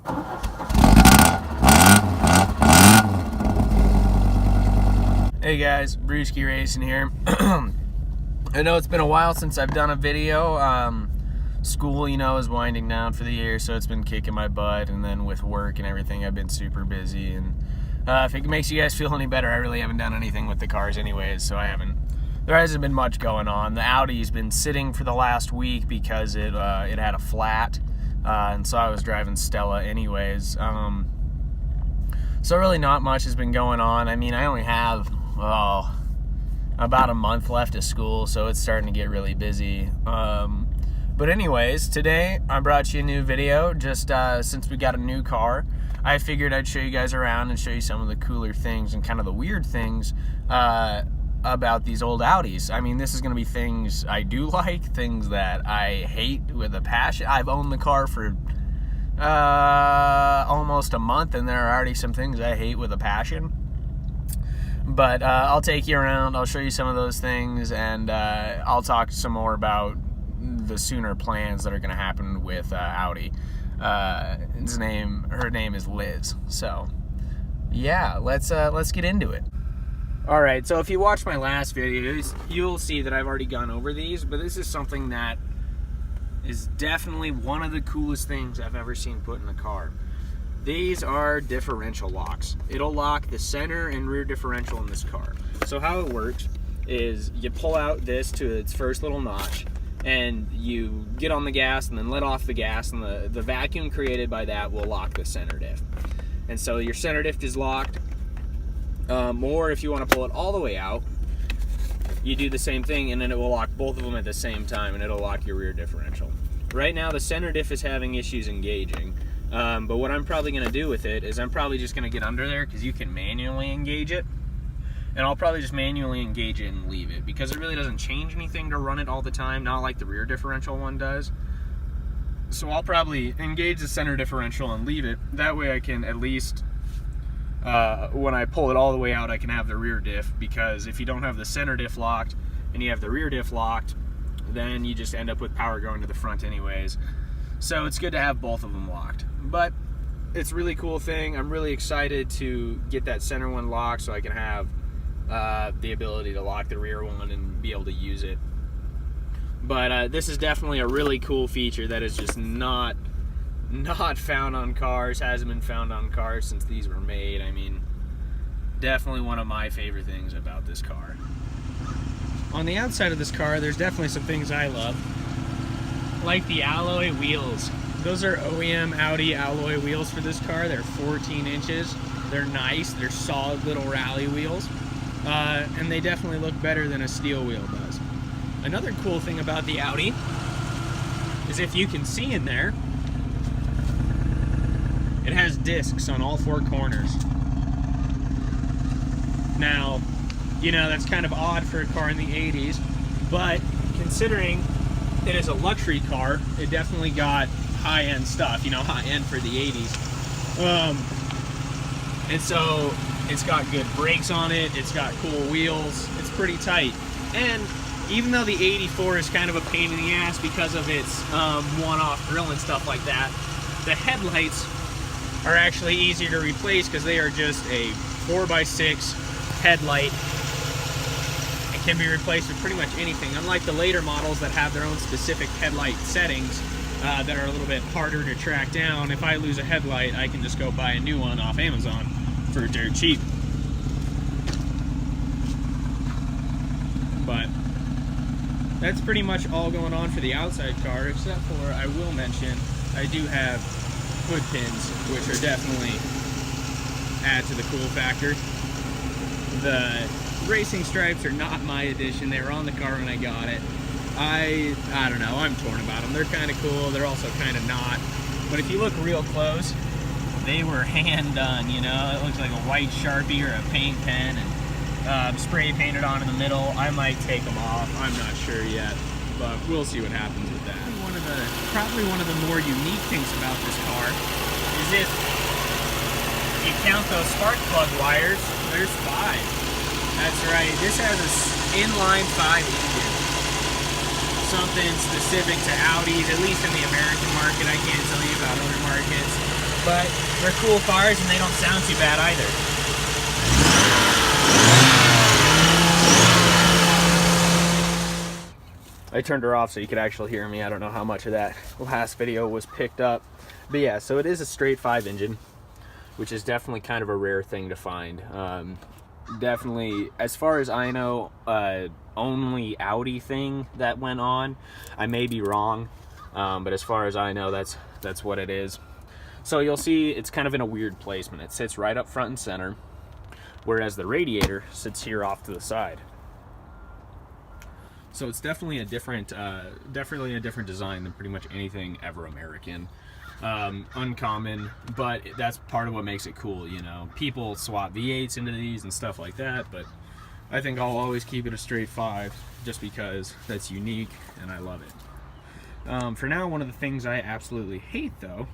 Hey guys, Brewski Racing here. I know it's been a while since I've done a video. School, is winding down for the year, so it's been kicking my butt, and then with work and everything, I've been super busy, and if it makes you guys feel any better, I really haven't done anything with the cars anyways, so there hasn't been much going on. The Audi's been sitting for the last week because it had a flat, and so I was driving Stella anyways. So really not much has been going on. I mean, I only have, about a month left of school, so it's starting to get really busy. But anyways, today I brought you a new video. Just since we got a new car, I figured I'd show you guys around and show you some of the cooler things and kind of the weird things about these old Audis. I mean, this is going to be things I do like, things that I hate with a passion. I've owned the car for almost a month, and there are already some things I hate with a passion. But I'll take you around, I'll show you some of those things, and I'll talk some more about the sooner plans that are going to happen with Audi. Her name is Liz. So yeah, let's get into it. All right, so if you watched my last videos, you'll see that I've already gone over these, but this is something that is definitely one of the coolest things I've ever seen put in a car. These are differential locks. It'll lock the center and rear differential in this car. So how it works is you pull out this to its first little notch, and you get on the gas and then let off the gas, and the vacuum created by that will lock the center diff. And so your center diff is locked. Or if you want to pull it all the way out, you do the same thing, and then it will lock both of them at the same time, and it'll lock your rear differential. Right now the center diff is having issues engaging, but what I'm probably going to do with it is I'm probably just going to get under there, because you can manually engage it, and I'll probably just manually engage it and leave it, because it really doesn't change anything to run it all the time, not like the rear differential one does. So I'll probably engage the center differential and leave it. That way I can at least, when I pull it all the way out, I can have the rear diff, because if you don't have the center diff locked and you have the rear diff locked, then you just end up with power going to the front anyways. So it's good to have both of them locked. But it's a really cool thing. I'm really excited to get that center one locked so I can have the ability to lock the rear one and be able to use it. But this is definitely a really cool feature that is just not found on cars, hasn't been found on cars since these were made. I mean, definitely one of my favorite things about this car. On the outside of this car, there's definitely some things I love, like the alloy wheels. Those are OEM Audi alloy wheels for this car. They're 14 inches. They're nice. They're solid little rally wheels. And they definitely look better than a steel wheel does. Another cool thing about the Audi is, if you can see in there, it has discs on all four corners. Now, that's kind of odd for a car in the 80s, but considering it is a luxury car, it definitely got high-end stuff, high-end for the 80s. And so it's got good brakes on it, it's got cool wheels, it's pretty tight. And even though the 84 is kind of a pain in the ass because of its one-off grille and stuff like that, the headlights are actually easier to replace because they are just a 4x6 headlight and can be replaced with pretty much anything. Unlike the later models that have their own specific headlight settings that are a little bit harder to track down, if I lose a headlight, I can just go buy a new one off Amazon for dirt cheap. But that's pretty much all going on for the outside car, except for, I will mention, I do have hood pins, which are definitely add to the cool factor. The racing stripes are not my addition. They were on the car when I got it. I don't know, I'm torn about them. They're kind of cool, they're also kind of not. But if you look real close, they were hand done, It looks like a white Sharpie or a paint pen, and spray painted on in the middle. I might take them off, I'm not sure yet, but we'll see what happens with that. Probably one of the more unique things about this car is, if you count those spark plug wires, there's 5. That's right, this has an inline 5 engine. Something specific to Audis, at least in the American market. I can't tell you about other markets. but they're cool cars and they don't sound too bad either. I turned her off so you could actually hear me. I don't know how much of that last video was picked up. But yeah, so it is a straight 5 engine, which is definitely kind of a rare thing to find. Definitely, as far as I know, only Audi thing that went on. I may be wrong, but as far as I know, that's what it is. So you'll see it's kind of in a weird placement. It sits right up front and center, whereas the radiator sits here off to the side. So it's definitely a different design than pretty much anything ever American. Uncommon, but that's part of what makes it cool, you know. People swap V8s into these and stuff like that, but I think I'll always keep it a straight 5 just because that's unique and I love it. For now, one of the things I absolutely hate though,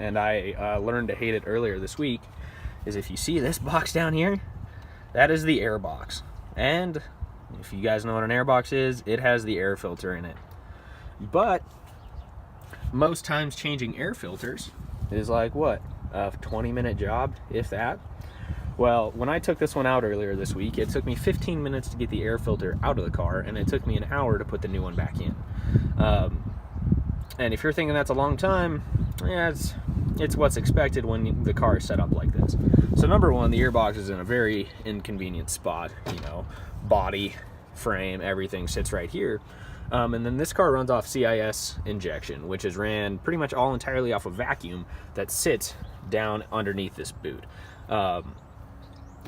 and I learned to hate it earlier this week, is if you see this box down here, that is the air box. And if you guys know what an air box is, it has the air filter in it. But most times changing air filters is like, what, a 20-minute job, if that? Well, when I took this one out earlier this week, it took me 15 minutes to get the air filter out of the car, and it took me an hour to put the new one back in. And if you're thinking that's a long time, yeah, it's what's expected when the car is set up like this. So number one, the airbox is in a very inconvenient spot, you know, body, frame, everything sits right here. And then this car runs off CIS injection, which is ran pretty much all entirely off a vacuum that sits down underneath this boot.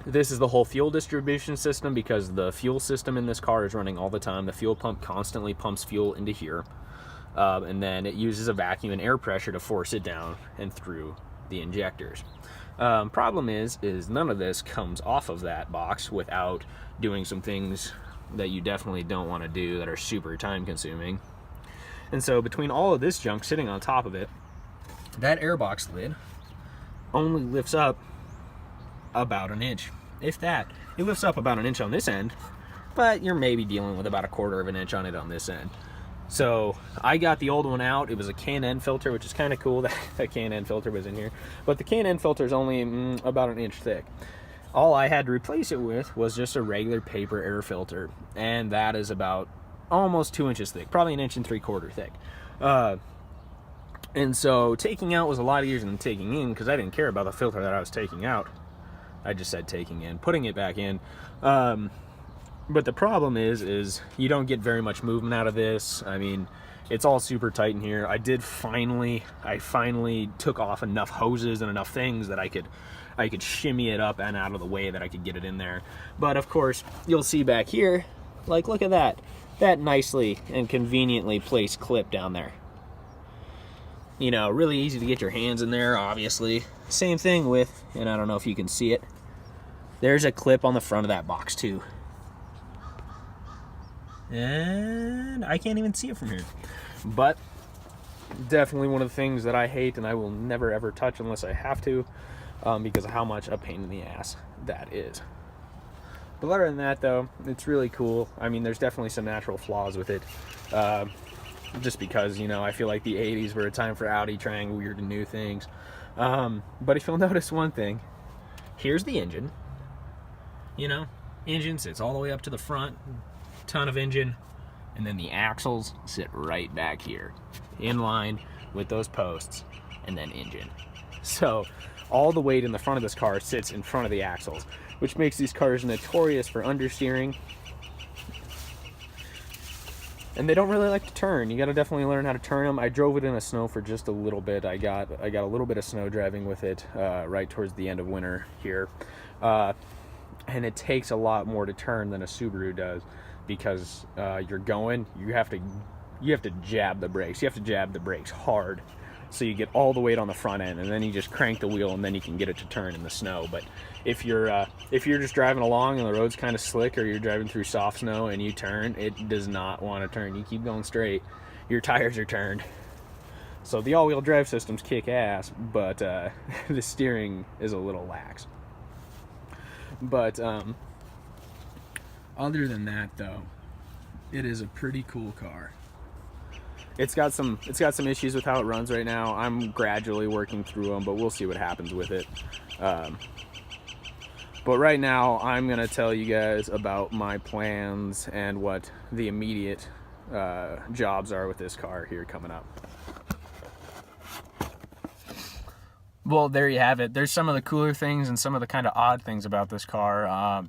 This is the whole fuel distribution system because the fuel system in this car is running all the time. The fuel pump constantly pumps fuel into here. And then it uses a vacuum and air pressure to force it down and through the injectors. Problem is none of this comes off of that box without doing some things that you definitely don't want to do that are super time consuming. And so between all of this junk sitting on top of it, that airbox lid only lifts up about an inch, if that. It lifts up about an inch on this end, but you're maybe dealing with about a quarter of an inch on it on this end. So I got the old one out. It was a K&N filter, which is kind of cool that that K&N filter was in here, but the K&N filter is only about an inch thick. All I had to replace it with was just a regular paper air filter, and that is about almost 2 inches thick, probably 1 3/4 inches thick. And so taking out was a lot easier than taking in because I didn't care about the filter that I was taking out. I just said taking in, putting it back in. But the problem is you don't get very much movement out of this. I mean, it's all super tight in here. I finally took off enough hoses and enough things that I could shimmy it up and out of the way that I could get it in there. But of course, you'll see back here, like, look at that nicely and conveniently placed clip down there. You know, really easy to get your hands in there, obviously. Same thing with, and I don't know if you can see it, there's a clip on the front of that box too. And I can't even see it from here. But definitely one of the things that I hate and I will never ever touch unless I have to, because of how much a pain in the ass that is. But other than that though, it's really cool. I mean, there's definitely some natural flaws with it. Just because, you know, I feel like the 80s were a time for Audi trying weird and new things. But if you'll notice one thing, here's the engine. You know, engine sits all the way up to the front, ton of engine, and then the axles sit right back here, in line with those posts, and then engine. So all the weight in the front of this car sits in front of the axles, which makes these cars notorious for understeering. And they don't really like to turn. You got to definitely learn how to turn them. I drove it in the snow for just a little bit. I got a little bit of snow driving with it right towards the end of winter here. And it takes a lot more to turn than a Subaru does because you have to jab the brakes. You have to jab the brakes hard so you get all the weight on the front end, and then you just crank the wheel and then you can get it to turn in the snow. But if you're just driving along and the road's kind of slick, or you're driving through soft snow and you turn, it does not want to turn. You keep going straight, your tires are turned. So the all-wheel drive systems kick ass, but the steering is a little lax. But other than that though, it is a pretty cool car. it's got some issues with how it runs right now. I'm gradually working through them, but we'll see what happens with it. But right now, I'm gonna tell you guys about my plans and what the immediate jobs are with this car here coming up. Well, there you have it. There's some of the cooler things and some of the kind of odd things about this car.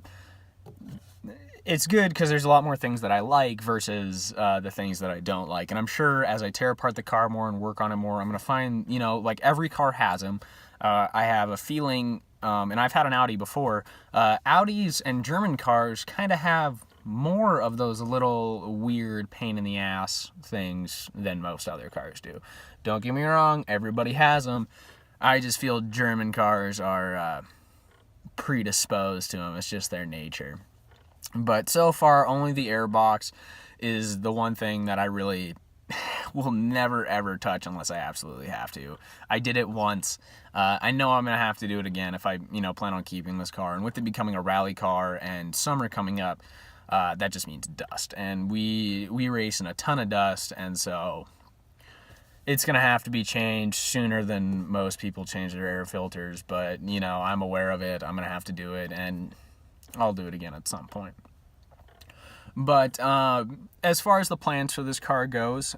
It's good because there's a lot more things that I like versus the things that I don't like. And I'm sure as I tear apart the car more and work on it more, I'm going to find, you know, like every car has them. I have a feeling, and I've had an Audi before, Audis and German cars kind of have more of those little weird pain in the ass things than most other cars do. Don't get me wrong, everybody has them. I just feel German cars are predisposed to them. It's just their nature. But so far, only the airbox is the one thing that I really will never ever touch unless I absolutely have to. I did it once. I know I'm gonna have to do it again if I, you know, plan on keeping this car. And with it becoming a rally car and summer coming up, that just means dust. And we race in a ton of dust, and so it's gonna have to be changed sooner than most people change their air filters. But you know, I'm aware of it. I'm gonna have to do it, and I'll do it again at some point. But as far as the plans for this car goes,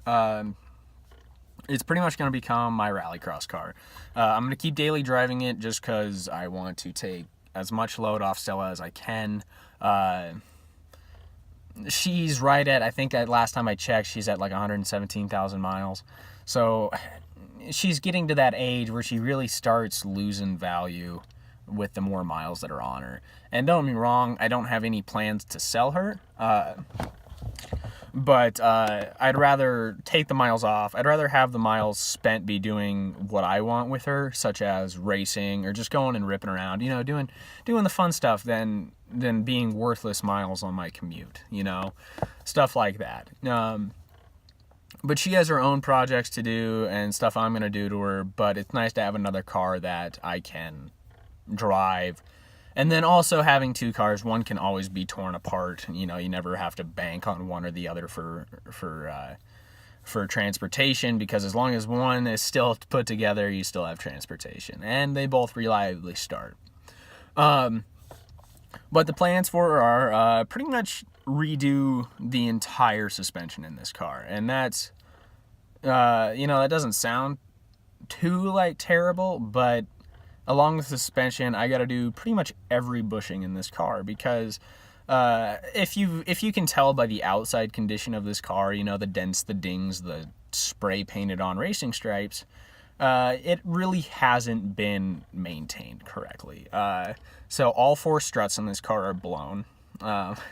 it's pretty much going to become my rallycross car. I'm going to keep daily driving it just because I want to take as much load off Stella as I can. She's right at, I think last time I checked, she's at like 117,000 miles. So she's getting to that age where she really starts losing value with the more miles that are on her. And don't get me wrong, I don't have any plans to sell her, but I'd rather take the miles off. I'd rather have the miles spent be doing what I want with her, such as racing or just going and ripping around, you know, doing the fun stuff than being worthless miles on my commute, you know, stuff like that. But she has her own projects to do and stuff I'm going to do to her, but it's nice to have another car that I can drive. And then also having two cars, one can always be torn apart. You know, you never have to bank on one or the other for transportation, because as long as one is still put together, you still have transportation, and they both reliably start. But the plans for her are pretty much redo the entire suspension in this car, and that's you know, that doesn't sound too like terrible, but along with the suspension, I got to do pretty much every bushing in this car, because if you can tell by the outside condition of this car, you know, the dents, the dings, the spray painted on racing stripes, it really hasn't been maintained correctly. So all four struts in this car are blown,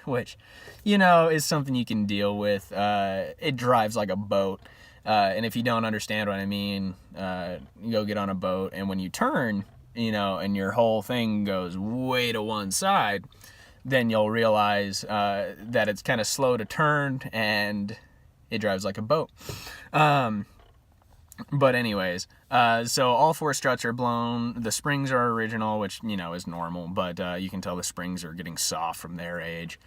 which, you know, is something you can deal with. It drives like a boat. And if you don't understand what I mean, you go get on a boat, and when you turn, you know, and your whole thing goes way to one side, then you'll realize that it's kind of slow to turn and it drives like a boat. But anyways, so all four struts are blown. The springs are original, which, you know, is normal, but you can tell the springs are getting soft from their age.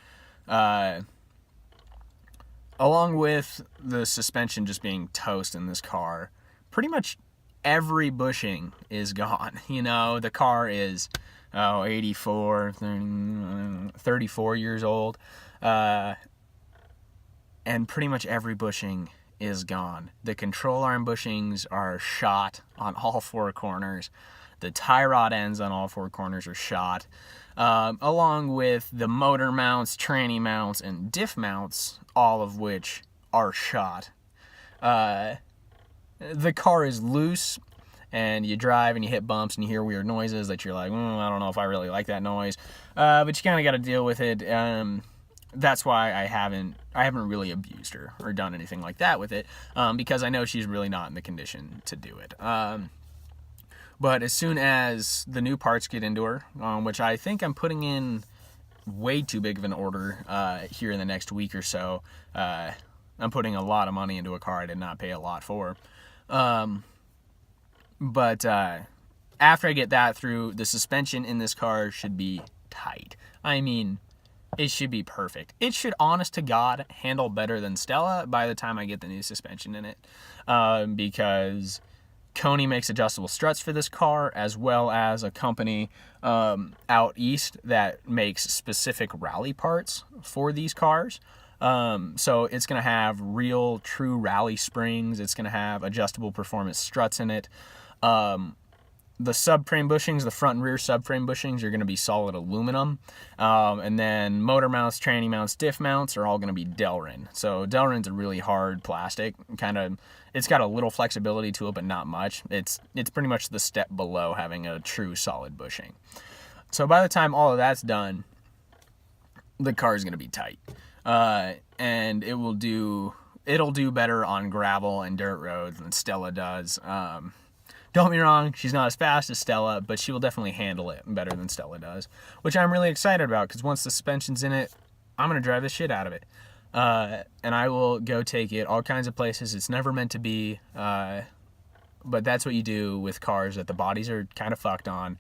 Along with the suspension just being toast in this car, pretty much every bushing is gone. You know, the car is 84, 34 years old, and pretty much every bushing is gone. The control arm bushings are shot on all four corners. The tie rod ends on all four corners are shot, along with the motor mounts, tranny mounts, and diff mounts, all of which are shot. The car is loose, and you drive and you hit bumps and you hear weird noises that you're like, I don't know if I really like that noise, but you kind of got to deal with it. That's why I haven't really abused her or done anything like that with it, because I know she's really not in the condition to do it. But as soon as the new parts get into her, which I think I'm putting in way too big of an order here in the next week or so, I'm putting a lot of money into a car I did not pay a lot for. But after I get that through, the suspension in this car should be tight. I mean, it should be perfect. It should, honest to God, handle better than Stella by the time I get the new suspension in it, because Coney makes adjustable struts for this car, as well as a company out east that makes specific rally parts for these cars. So it's going to have real, true rally springs. It's going to have adjustable performance struts in it. The subframe bushings, the front and rear subframe bushings, are going to be solid aluminum. And then motor mounts, tranny mounts, diff mounts are all going to be Delrin. So Delrin's a really hard plastic. It's got a little flexibility to it, but not much. It's pretty much the step below having a true solid bushing. So by the time all of that's done, the car is going to be tight. And it'll do better on gravel and dirt roads than Stella does. Don't get me wrong, she's not as fast as Stella, but she will definitely handle it better than Stella does, which I'm really excited about, because once the suspension's in it, I'm going to drive the shit out of it. And I will go take it all kinds of places it's never meant to be, but that's what you do with cars that the bodies are kind of fucked on.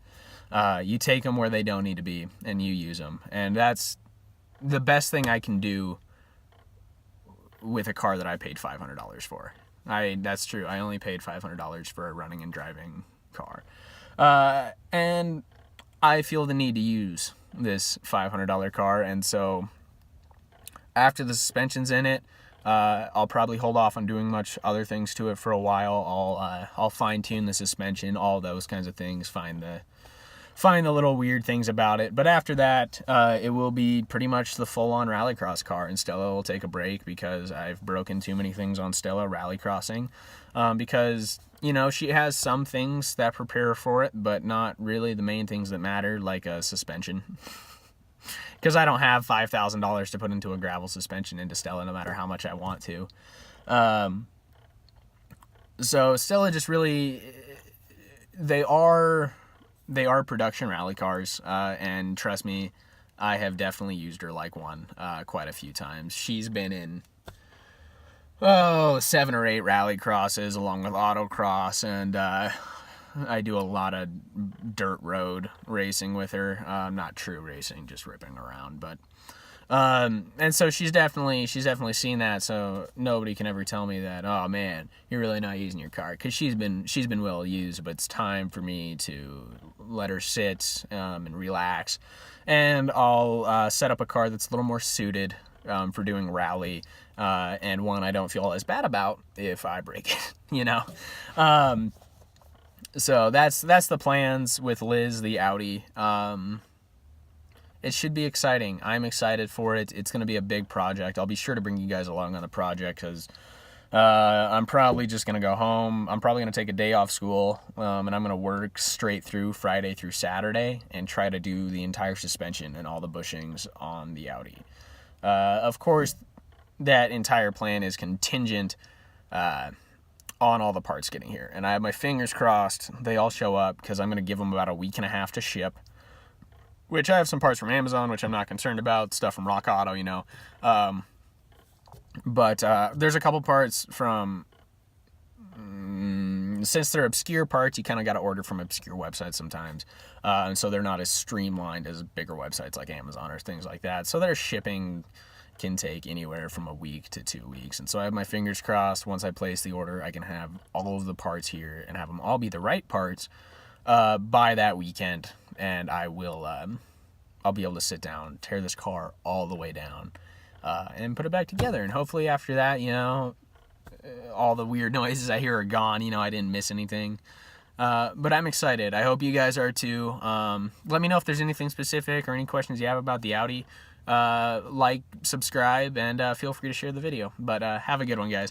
You take them where they don't need to be, and you use them. And that's the best thing I can do with a car that I paid $500 for. That's true. I only paid $500 for a running and driving car. And I feel the need to use this $500 car. And so after the suspension's in it, I'll probably hold off on doing much other things to it for a while. I'll fine tune the suspension, all those kinds of things, find the little weird things about it. But after that, it will be pretty much the full-on rallycross car, and Stella will take a break because I've broken too many things on Stella rallycrossing. Because, she has some things that prepare for it, but not really the main things that matter, like a suspension. Because I don't have $5,000 to put into a gravel suspension into Stella, no matter how much I want to. So Stella just really... They are production rally cars, and trust me, I have definitely used her like one quite a few times. She's been in 7 or 8 rally crosses along with autocross, and I do a lot of dirt road racing with her. Not true racing, just ripping around, but and so she's definitely seen that, so nobody can ever tell me that, oh man, you're really not using your car, because she's been well used, but it's time for me to let her sit and relax, and I'll set up a car that's a little more suited for doing rally, and one I don't feel as bad about if I break it, so that's the plans with Liz, the Audi. It should be exciting. I'm excited for it. It's going to be a big project. I'll be sure to bring you guys along on the project, because I'm probably just going to go home. I'm probably going to take a day off school, and I'm going to work straight through Friday through Saturday and try to do the entire suspension and all the bushings on the Audi. Of course, that entire plan is contingent on all the parts getting here. And I have my fingers crossed they all show up, because I'm going to give them about a week and a half to ship. Which I have some parts from Amazon, which I'm not concerned about. Stuff from Rock Auto, But there's a couple parts from... since they're obscure parts, you kind of got to order from obscure websites sometimes. And so they're not as streamlined as bigger websites like Amazon or things like that. So their shipping can take anywhere from a week to 2 weeks. And so I have my fingers crossed. Once I place the order, I can have all of the parts here and have them all be the right parts by that weekend. And I will, I'll be able to sit down, tear this car all the way down, and put it back together. And hopefully after that, all the weird noises I hear are gone. I didn't miss anything. But I'm excited. I hope you guys are too. Let me know if there's anything specific or any questions you have about the Audi. Like, subscribe, and feel free to share the video. But have a good one, guys.